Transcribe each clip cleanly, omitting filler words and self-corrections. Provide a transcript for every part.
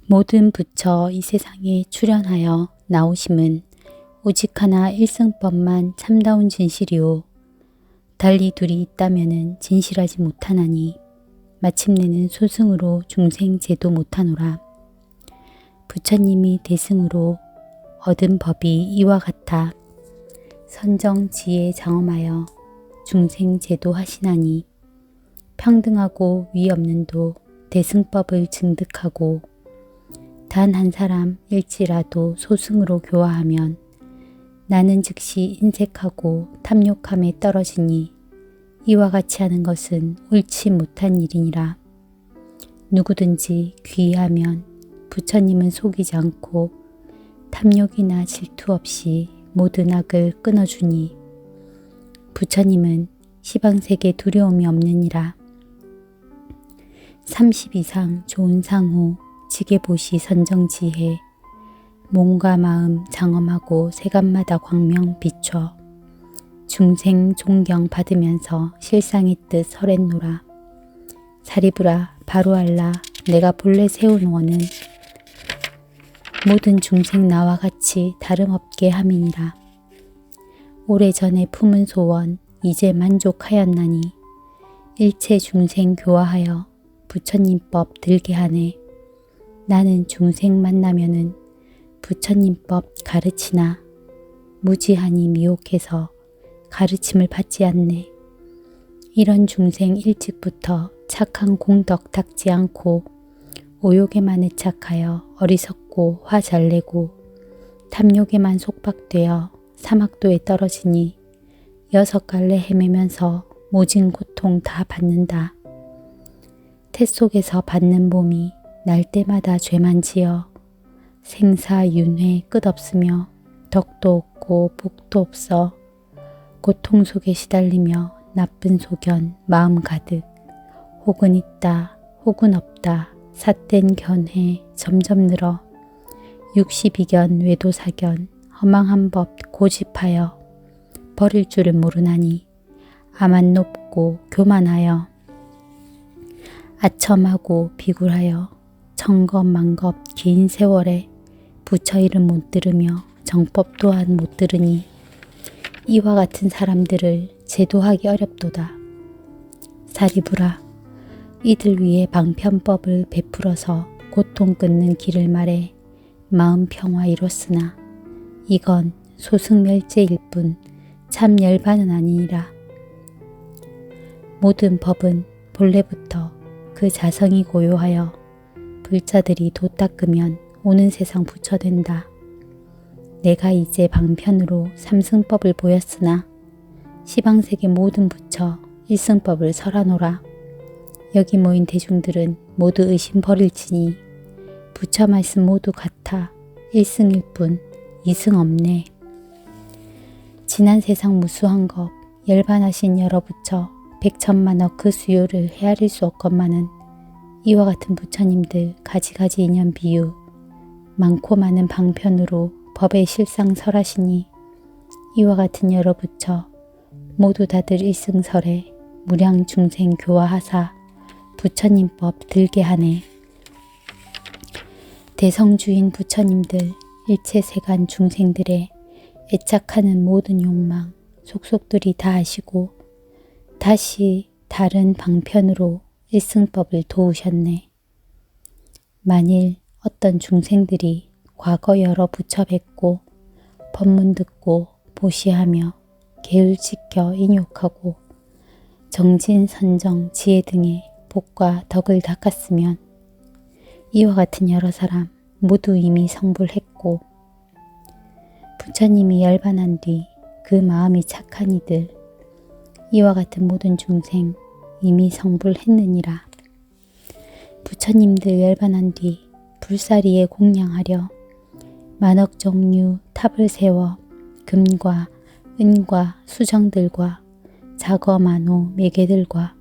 모든 부처 이 세상에 출현하여 나오심은 오직 하나 일승법만 참다운 진실이오. 달리 둘이 있다면은 진실하지 못하나니 마침내는 소승으로 중생 제도 못하노라. 부처님이 대승으로 얻은 법이 이와 같아 선정지에 장엄하여 중생 제도 하시나니 평등하고 위 없는 도 대승법을 증득하고 단 한 사람 일지라도 소승으로 교화하면 나는 즉시 인색하고 탐욕함에 떨어지니 이와 같이 하는 것은 옳지 못한 일이니라. 누구든지 귀의하면 부처님은 속이지 않고 탐욕이나 질투 없이 모든 악을 끊어주니 부처님은 시방세계 두려움이 없느니라. 30 이상 좋은 상호 지게보시 선정지혜 몸과 마음 장엄하고 세간마다 광명 비춰 중생 존경 받으면서 실상의 뜻 설했노라. 사리부라 바로알라 내가 본래 세운 원은 모든 중생 나와 같이 다름없게 함이니라. 오래전에 품은 소원 이제 만족하였나니 일체 중생 교화하여 부처님법 들게 하네. 나는 중생 만나면은 부처님법 가르치나 무지하니 미혹해서 가르침을 받지 않네. 이런 중생 일찍부터 착한 공덕 닦지 않고 오욕에만 애착하여 어리석고 화 잘 내고 탐욕에만 속박되어 사막도에 떨어지니 6갈래 헤매면서 모진 고통 다 받는다. 태 속에서 받는 몸이 날 때마다 죄만 지어 생사윤회 끝없으며 덕도 없고 복도 없어 고통 속에 시달리며 나쁜 소견 마음 가득 혹은 있다 혹은 없다 삿된 견해 점점 늘어 62견 외도사견 허망한 법 고집하여 버릴 줄을 모르나니 아만 높고 교만하여 아첨하고 비굴하여 청겁만겁 긴 세월에 부처 이름 못 들으며 정법 또한 못 들으니 이와 같은 사람들을 제도하기 어렵도다. 사리부라 이들 위해 방편법을 베풀어서 고통 끊는 길을 말해 마음 평화 이뤘으나 이건 소승멸제일 뿐 참 열반은 아니니라. 모든 법은 본래부터 그 자성이 고요하여 불자들이 도 닦으면 오는 세상 부처된다. 내가 이제 방편으로 삼승법을 보였으나 시방세계 모든 부처 일승법을 설하노라. 여기 모인 대중들은 모두 의심 버릴지니 부처 말씀 모두 같아 일승일 뿐 이승 없네. 지난 세상 무수한 것 열반하신 여러 부처 백천만억 그 수요를 헤아릴 수 없건만은 이와 같은 부처님들 가지가지 인연 비유 많고 많은 방편으로 법의 실상 설하시니 이와 같은 여러 부처 모두 다들 일승설에 무량 중생 교화하사 부처님법 들게 하네. 대성주인 부처님들 일체 세간 중생들의 애착하는 모든 욕망 속속들이 다 아시고 다시 다른 방편으로 일승법을 도우셨네. 만일 어떤 중생들이 과거 여러 부처 뵙고 법문 듣고 보시하며 계율 지켜 인욕하고 정진, 선정, 지혜 등의 복과 덕을 닦았으면 이와 같은 여러 사람 모두 이미 성불했고 부처님이 열반한 뒤 그 마음이 착한 이들 이와 같은 모든 중생 이미 성불했느니라. 부처님들 열반한 뒤 불사리에 공양하려 만억 종류 탑을 세워 금과 은과 수정들과 자거만호 매개들과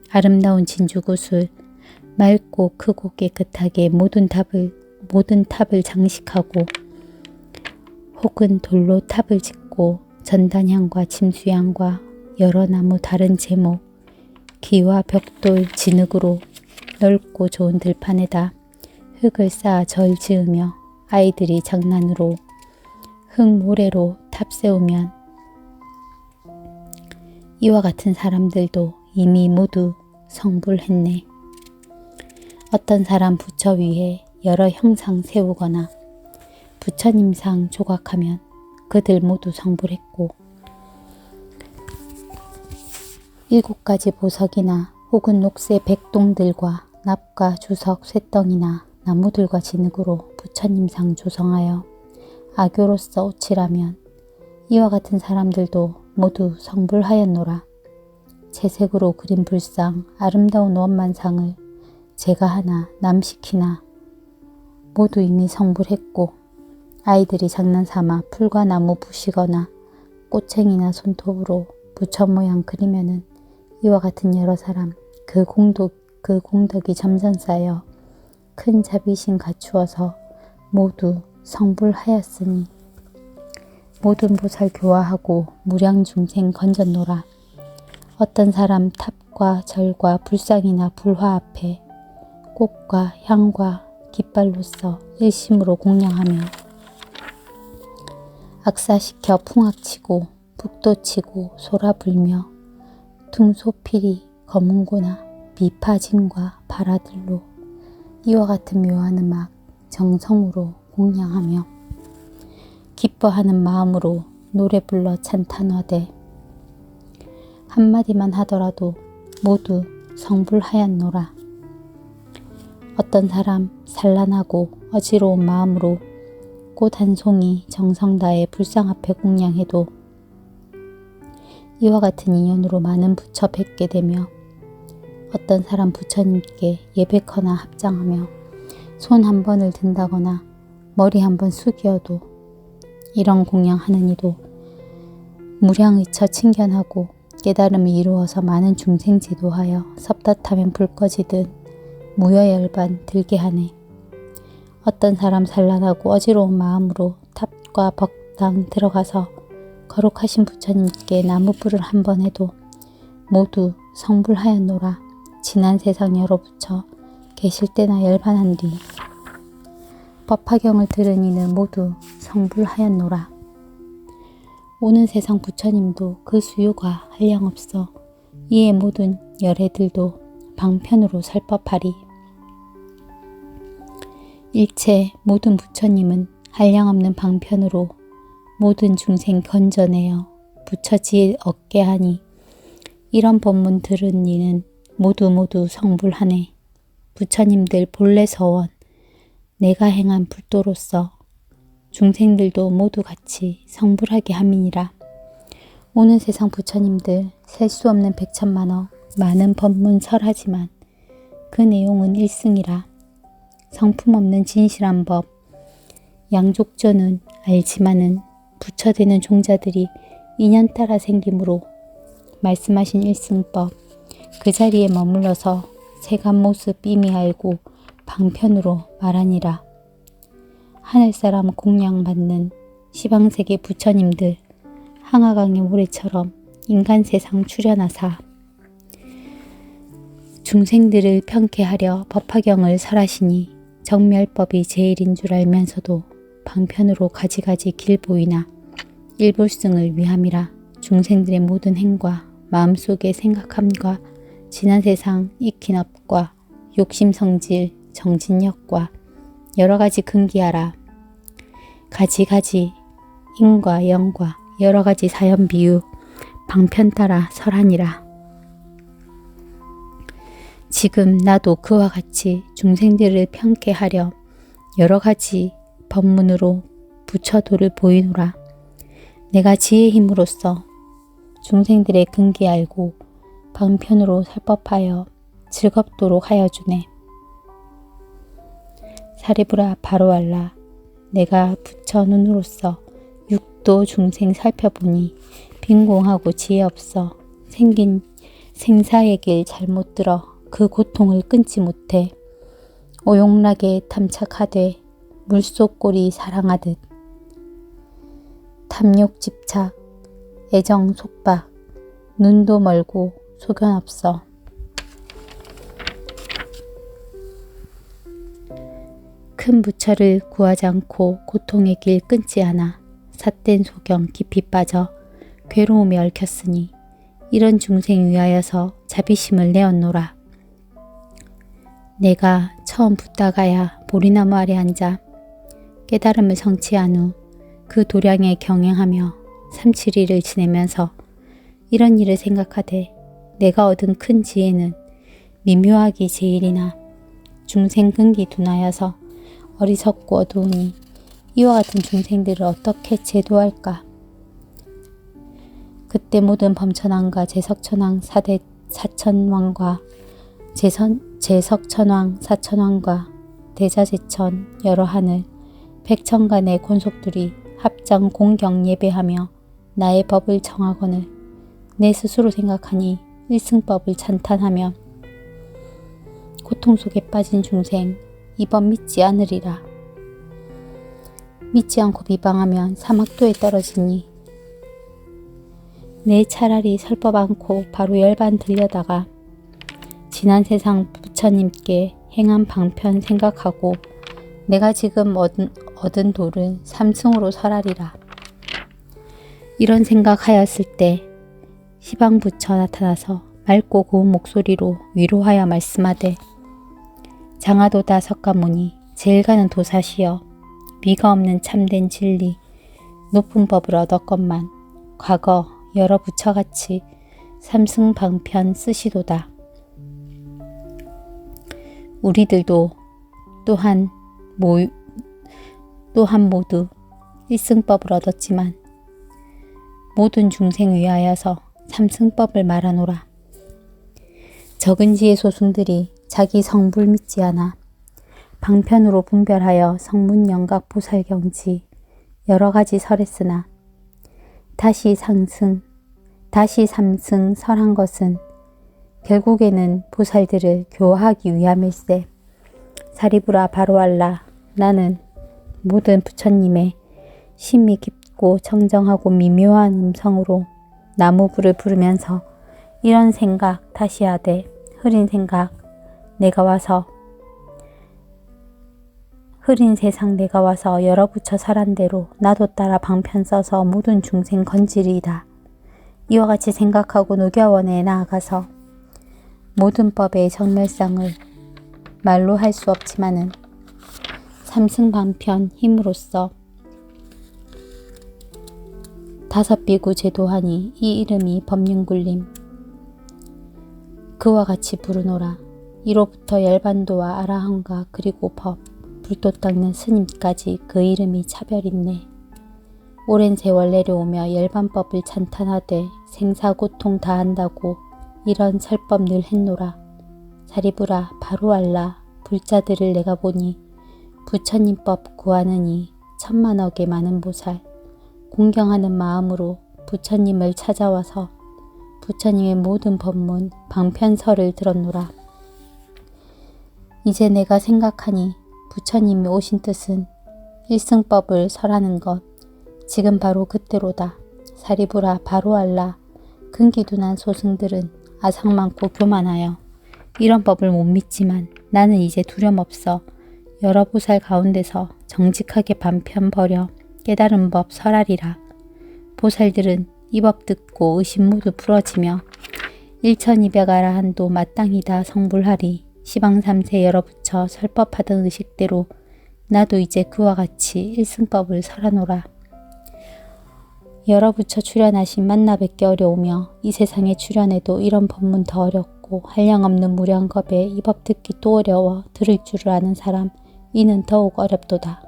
아름다운 진주구슬 맑고 크고 깨끗하게 모든 탑을 장식하고 혹은 돌로 탑을 짓고 전단향과 침수향과 여러 나무 다른 제목 기와 벽돌 진흙으로 넓고 좋은 들판에다 흙을 쌓아 절 지으며 아이들이 장난으로 흙 모래로 탑 세우면 이와 같은 사람들도 이미 모두 성불했네. 어떤 사람 부처 위에 여러 형상 세우거나 부처님상 조각하면 그들 모두 성불했고 7가지 보석이나 혹은 녹색 백동들과 납과 주석, 쇠덩이나 나무들과 진흙으로 부처님상 조성하여 악교로서 오칠하면 이와 같은 사람들도 모두 성불하였노라. 채색으로 그린 불상 아름다운 원만상을 제가 하나 남시키나 모두 이미 성불했고 아이들이 장난삼아 풀과 나무 부시거나 꽃챙이나 손톱으로 부처 모양 그리면은 이와 같은 여러 사람 그 공덕이 점점 쌓여 큰 자비심 갖추어서 모두 성불하였으니 모든 보살 교화하고 무량 중생 건졌노라. 어떤 사람 탑과 절과 불상이나 불화 앞에 꽃과 향과 깃발로서 일심으로 공양하며 악사시켜 풍악치고 북도치고 소라불며 퉁소피리 검은고나 비파진과 바라들로 이와 같은 묘한 음악 정성으로 공양하며 기뻐하는 마음으로 노래 불러 찬탄하되 한마디만 하더라도 모두 성불하였노라. 어떤 사람 산란하고 어지러운 마음으로 꽃 한 송이 정성 다해 불상 앞에 공양해도 이와 같은 인연으로 많은 부처 뵙게 되며 어떤 사람 부처님께 예배거나 합장하며 손 한 번을 든다거나 머리 한 번 숙여도 이런 공양하는 이도 무량의처 친견하고 깨달음을 이루어서 많은 중생 지도하여 섭dat하면 불 꺼지듯 무여열반 들게 하네. 어떤 사람 산란하고 어지러운 마음으로 탑과 벅당 들어가서 거룩하신 부처님께 나무불을 한 번 해도 모두 성불하였노라. 지난 세상 여러 부처 계실 때나 열반한 뒤 법화경을 들은 이는 모두 성불하였노라. 오는 세상 부처님도 그 수요가 한량없어 이에 모든 열애들도 방편으로 설 법하리. 일체 모든 부처님은 한량없는 방편으로 모든 중생 건져내어 부처지에 얻게 하니 이런 법문 들은 이는 모두 성불하네. 부처님들 본래 서원 내가 행한 불도로서 중생들도 모두 같이 성불하게 함이니라. 오는 세상 부처님들 셀 수 없는 백천만억 많은 법문 설하지만 그 내용은 일승이라. 성품 없는 진실한 법 양족전은 알지만은 부처되는 종자들이 인연 따라 생기므로 말씀하신 일승법 그 자리에 머물러서 세간 모습 이미 알고 방편으로 말하니라. 하늘사람 공양받는 시방세계 부처님들 항아강의 모래처럼 인간 세상 출현하사 중생들을 편케하려 법화경을 설하시니 정멸법이 제일인 줄 알면서도 방편으로 가지가지 길 보이나 일불승을 위함이라. 중생들의 모든 행과 마음속의 생각함과 지난 세상 익힌 업과 욕심성질 정진력과 여러가지 근기하라. 가지가지 인과 영과 여러가지 사연 비유 방편 따라 설하니라. 지금 나도 그와 같이 중생들을 편케하려 여러가지 법문으로 부처도를 보이노라. 내가 지혜의 힘으로써 중생들의 근기 알고 방편으로 설법하여 즐겁도록 하여 주네. 사리부라 바로 알라. 내가 부처 눈으로서 육도 중생 살펴보니 빈공하고 지혜 없어 생긴 생사의 길 잘못 들어 그 고통을 끊지 못해 오용락에 탐착하되 물속 꼬리 사랑하듯 탐욕 집착 애정 속박 눈도 멀고 소견 없어 큰 부처를 구하지 않고 고통의 길 끊지 않아 삿된 소경 깊이 빠져 괴로움에 얽혔으니 이런 중생 위하여서 자비심을 내었노라. 내가 처음 붓다가야 보리나무 아래 앉아 깨달음을 성취한 후 그 도량에 경행하며 3-7일을 지내면서 이런 일을 생각하되 내가 얻은 큰 지혜는 미묘하기 제일이나 중생 근기 둔하여서 어리석고 어두우니 이와 같은 중생들을 어떻게 제도할까. 그때 모든 범천왕과 제석천왕 사천왕과 제석천왕 사천왕과 대자제천 여러 하늘 백천간의 권속들이 합장 공경 예배하며 나의 법을 청하거늘 내 스스로 생각하니 일승법을 찬탄하며 고통 속에 빠진 중생 이번 믿지 않으리라. 믿지 않고 비방하면 사막도에 떨어지니 내 차라리 설법 않고 바로 열반 들려다가 지난 세상 부처님께 행한 방편 생각하고 내가 지금 얻은 도를 삼승으로 설하리라. 이런 생각하였을 때 시방부처 나타나서 맑고 고운 목소리로 위로하여 말씀하되 장하도다 석가모니 제일 가는 도사시여 미가 없는 참된 진리 높은 법을 얻었건만 과거 여러 부처같이 삼승방편 쓰시도다. 우리들도 또한 모두 일승법을 얻었지만 모든 중생 위하여서 삼승법을 말하노라. 적은 지의 소승들이 자기 성불 믿지 않아 방편으로 분별하여 성문영각 보살경지 여러 가지 설했으나 다시 삼승 설한 것은 결국에는 보살들을 교화하기 위함일세. 사리부라 바로알라 나는 모든 부처님의 심이 깊고 청정하고 미묘한 음성으로 나무불을 부르면서 이런 생각 다시 하되 흐린 세상 내가 와서 여러 부처 설한 대로 나도 따라 방편 써서 모든 중생 건지리이다. 이와 같이 생각하고 녹야원에 나아가서 모든 법의 정멸상을 말로 할 수 없지만은 삼승방편 힘으로써 5비구 제도하니 이 이름이 법륜굴림 그와 같이 부르노라. 이로부터 열반도와 아라한과 그리고 법 불도 닦는 스님까지 그 이름이 차별있네. 오랜 세월 내려오며 열반법을 찬탄하되 생사고통 다한다고 이런 설법 늘 했노라. 사리부라 바로알라 불자들을 내가 보니 부처님법 구하느니 천만억의 많은 보살 공경하는 마음으로 부처님을 찾아와서 부처님의 모든 법문 방편설을 들었노라. 이제 내가 생각하니 부처님이 오신 뜻은 일승법을 설하는 것 지금 바로 그때로다. 사리부라 바로알라 근기둔한 소승들은 아상 많고 교만하여 이런 법을 못 믿지만 나는 이제 두려움없어 여러 보살 가운데서 정직하게 반편 버려 깨달은 법 설하리라. 보살들은 이 법 듣고 의심 모두 풀어지며 1200아라한도 마땅히 다 성불하리. 시방3세 여러 부처 설법하던 의식대로 나도 이제 그와 같이 일승법을 설하노라. 여러 부처 출연하신 만나 뵙기 어려우며 이 세상에 출연해도 이런 법문 더 어렵고 한량없는 무량겁에 이 법 듣기 또 어려워 들을 줄을 아는 사람 이는 더욱 어렵도다.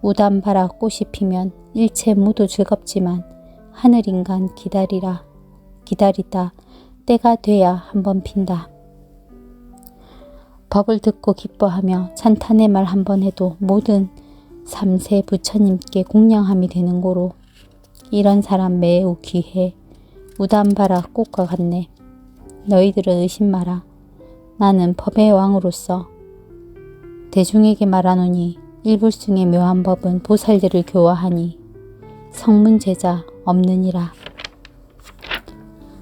우담바라 꽃이 피면 일체 모두 즐겁지만 하늘인간 기다리다 때가 돼야 한번 핀다. 법을 듣고 기뻐하며 찬탄의 말 한번 해도 모든 3세 부처님께 공양함이 되는 고로 이런 사람 매우 귀해. 우담바라 꽃과 같네. 너희들은 의심 마라. 나는 법의 왕으로서 대중에게 말하노니 일불승의 묘한 법은 보살들을 교화하니 성문제자 없느니라.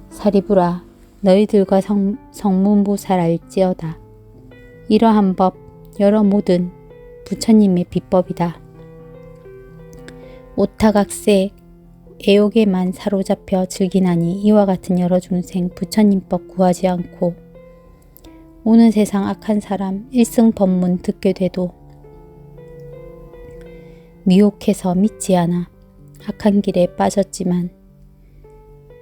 사리부라 너희들과 성문보살 알지어다. 이러한 법 여러 모든 부처님의 비법이다. 오타각색 애욕에만 사로잡혀 즐기나니 이와 같은 여러 중생 부처님법 구하지 않고 오는 세상 악한 사람 일승법문 듣게 돼도 미혹해서 믿지 않아 악한 길에 빠졌지만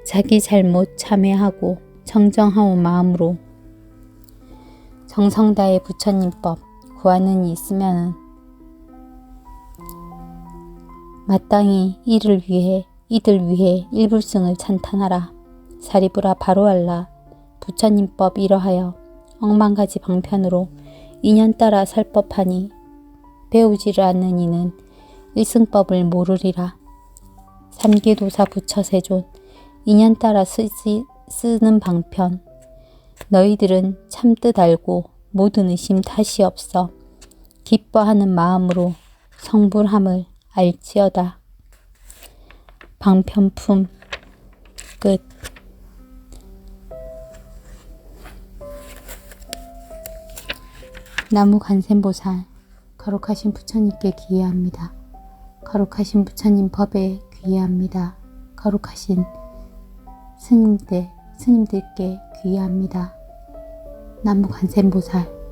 자기 잘못 참회하고 정정하온 마음으로 정성 다해 부처님법 구하는 이 있으면은 마땅히 이들 위해 일불승을 찬탄하라. 사리부라 바로알라. 부처님법 이러하여 억만가지 방편으로 인연 따라 설 법하니 배우지를 않는 이는 일승법을 모르리라. 삼계도사 부처세존 인연 따라 쓰는 방편 너희들은 참뜻 알고 모든 의심 탓이 없어 기뻐하는 마음으로 성불함을 알지어다. 방편품 끝. 나무관세음보살 거룩하신 부처님께 귀의합니다. 거룩하신 부처님 법에 귀의합니다. 거룩하신 스님들께 귀의합니다. 나무관세음보살